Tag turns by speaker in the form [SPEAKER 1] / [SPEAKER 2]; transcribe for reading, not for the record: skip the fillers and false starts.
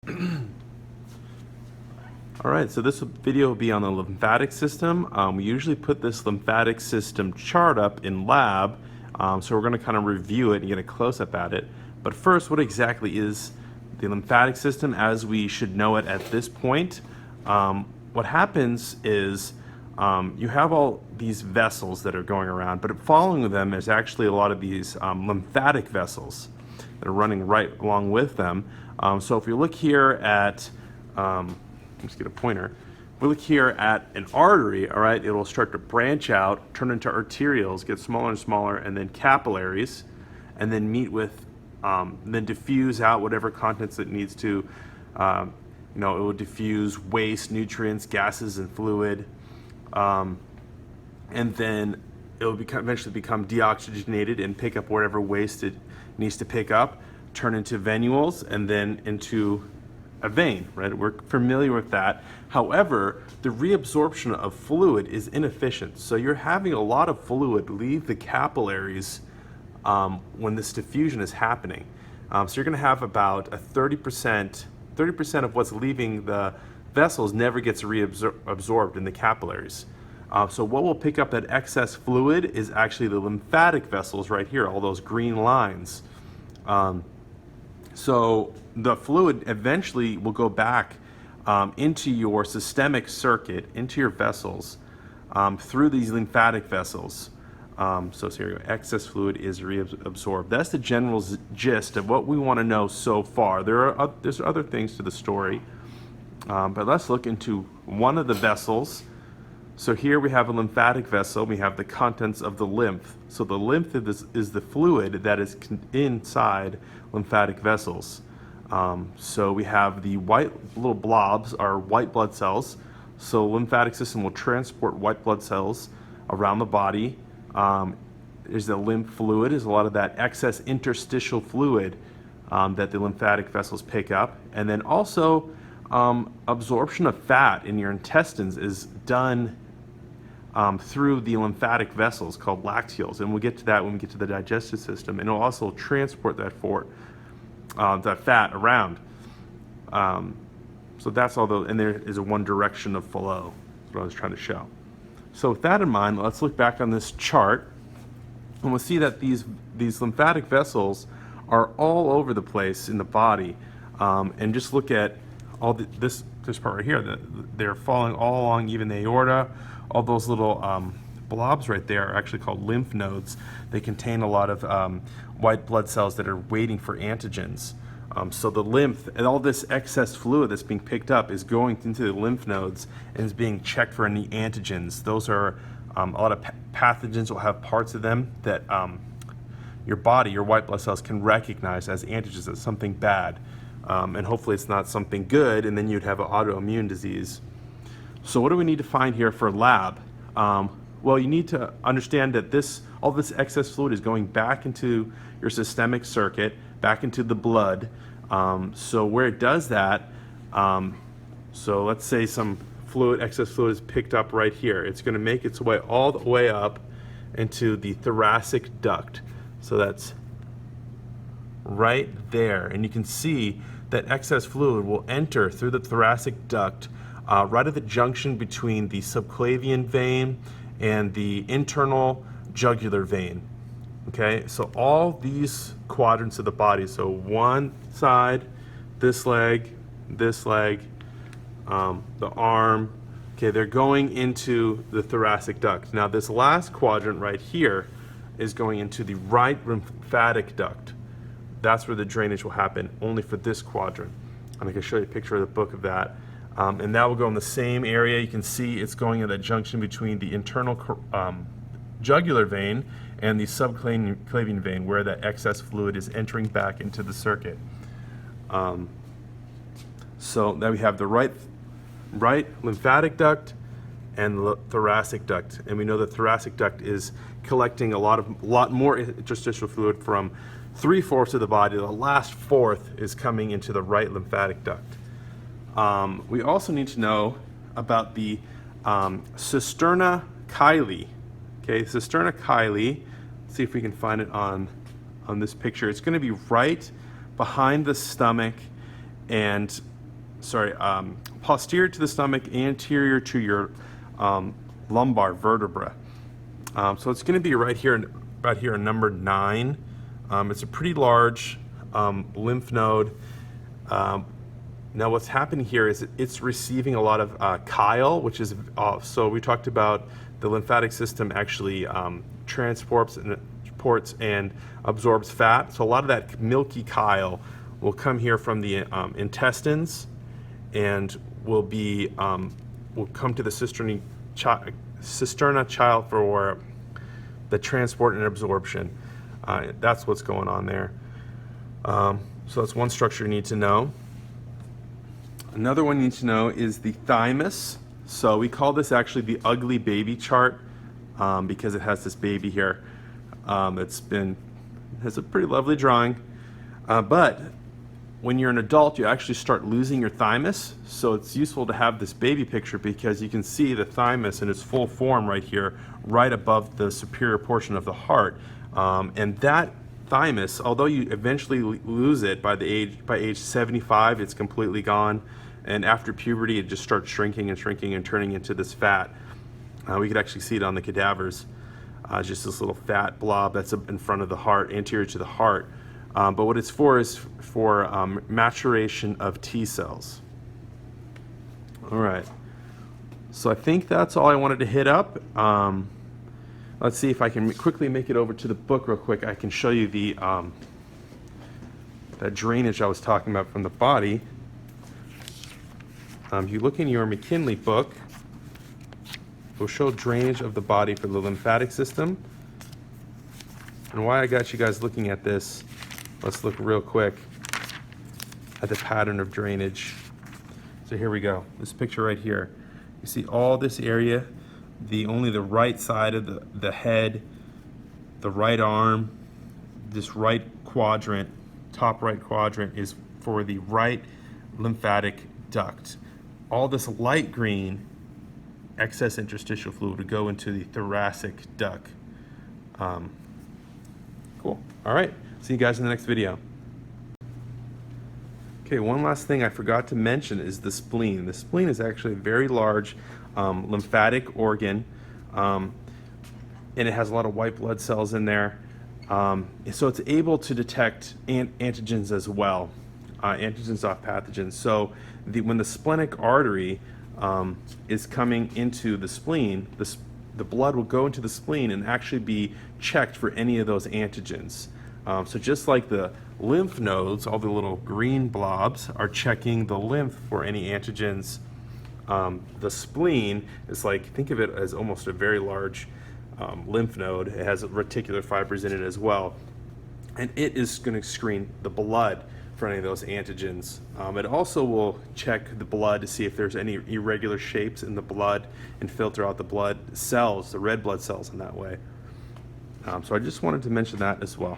[SPEAKER 1] All right, so this video will be on the lymphatic system. We usually put this lymphatic system chart up in lab, so we're going to kind of review it and get a close-up at it. But first, what exactly is the lymphatic system as we should know it at this point? What happens is you have all these vessels that are going around, but following them is actually a lot of these lymphatic vessels that are running right along with them. So if you look here at let's get a pointer. If we look here at an artery, all right, it will start to branch out, turn into arterioles, get smaller and smaller, and then capillaries, and then meet with, then diffuse out whatever contents it needs to. It will diffuse waste, nutrients, gases, and fluid, and then it will eventually become deoxygenated and pick up whatever waste it needs to pick up, turn into venules, and then into a vein, right? We're familiar with that. However, the reabsorption of fluid is inefficient. So you're having a lot of fluid leave the capillaries when this diffusion is happening. So you're going to have about a 30% of what's leaving the vessels never gets reabsorbed in the capillaries. So what will pick up that excess fluid is actually the lymphatic vessels right here, all those green lines. So the fluid eventually will go back into your systemic circuit, into your vessels, through these lymphatic vessels. So here you go. Excess fluid is reabsorbed. That's the general gist of what we want to know so far. There's other things to the story, but let's look into one of the vessels. So here we have a lymphatic vessel. We have the contents of the lymph. So the lymph is the fluid that is inside lymphatic vessels. So we have the white little blobs are white blood cells. So lymphatic system will transport white blood cells around the body. There's the lymph fluid, is a lot of that excess interstitial fluid that the lymphatic vessels pick up. And then also absorption of fat in your intestines is done through the lymphatic vessels called lacteals, and we'll get to that when we get to the digestive system, and it'll also transport that fat around. So that's all and there is a one direction of flow. That's what I was trying to show. So with that in mind, let's look back on this chart, and we'll see that these lymphatic vessels are all over the place in the body, and just look at all this part right here. They're falling all along even the aorta. All those little blobs right there are actually called lymph nodes. They contain a lot of white blood cells that are waiting for antigens. So the lymph and all this excess fluid that's being picked up is going into the lymph nodes and is being checked for any antigens. Those are a lot of pathogens will have parts of them that your white blood cells can recognize as antigens, as something bad. And hopefully it's not something good, and then you'd have an autoimmune disease. So what do we need to find here for lab? Well, you need to understand that all this excess fluid is going back into your systemic circuit, back into the blood. So where it does that, so let's say some excess fluid is picked up right here. It's going to make its way all the way up into the thoracic duct. So that's right there. And you can see that excess fluid will enter through the thoracic duct right at the junction between the subclavian vein and the internal jugular vein. Okay, so all these quadrants of the body, so one side, this leg, the arm, okay, they're going into the thoracic duct. Now this last quadrant right here is going into the right lymphatic duct. That's where the drainage will happen, only for this quadrant. And I can show you a picture of the book of that. And that will go in the same area. You can see it's going in that junction between the internal jugular vein and the subclavian vein, where that excess fluid is entering back into the circuit. So then we have the right lymphatic duct and the thoracic duct, and we know the thoracic duct is collecting a lot more interstitial fluid from 3/4 of the body. The last fourth is coming into the right lymphatic duct. We also need to know about the cisterna chyli. Okay, cisterna chyli. Let's see if we can find it on this picture. It's going to be right behind the stomach and posterior to the stomach, anterior to your lumbar vertebra. So it's going to be right here, about here, number 9. It's a pretty large lymph node. Now what's happening here is it's receiving a lot of chyle, which is, so we talked about the lymphatic system actually transports and absorbs fat. So a lot of that milky chyle will come here from the intestines and will come to the cisterna chyle for the transport and absorption. That's what's going on there. So that's one structure you need to know. Another one you need to know is the thymus. So we call this actually the ugly baby chart because it has this baby here. Has a pretty lovely drawing. But when you're an adult, you actually start losing your thymus. So it's useful to have this baby picture because you can see the thymus in its full form right here, right above the superior portion of the heart. And that thymus, although you eventually lose it by age 75, it's completely gone. And after puberty, it just starts shrinking and shrinking and turning into this fat. We could actually see it on the cadavers. Just this little fat blob that's in front of the heart, anterior to the heart. But what it's for is for maturation of T cells. All right. So I think that's all I wanted to hit up. Let's see if I can quickly make it over to the book real quick. I can show you the that drainage I was talking about from the body. If you look in your McKinley book, it will show drainage of the body for the lymphatic system. And why I got you guys looking at this, let's look real quick at the pattern of drainage. So here we go. This picture right here. You see all this area, only the right side of the head, the right arm, this right quadrant, top right quadrant is for the right lymphatic duct. All this light green excess interstitial fluid would go into the thoracic duct. Cool. All right. See you guys in the next video. Okay, one last thing I forgot to mention is the spleen. The spleen is actually a very large lymphatic organ, and it has a lot of white blood cells in there. So it's able to detect antigens as well, antigens off pathogens. So when the splenic artery is coming into the spleen, the blood will go into the spleen and actually be checked for any of those antigens. So just like the lymph nodes, all the little green blobs are checking the lymph for any antigens, the spleen is like, think of it as almost a very large lymph node. It has reticular fibers in it as well. And it is going to screen the blood for any of those antigens. It also will check the blood to see if there's any irregular shapes in the blood and filter out the blood cells, the red blood cells in that way. So I just wanted to mention that as well.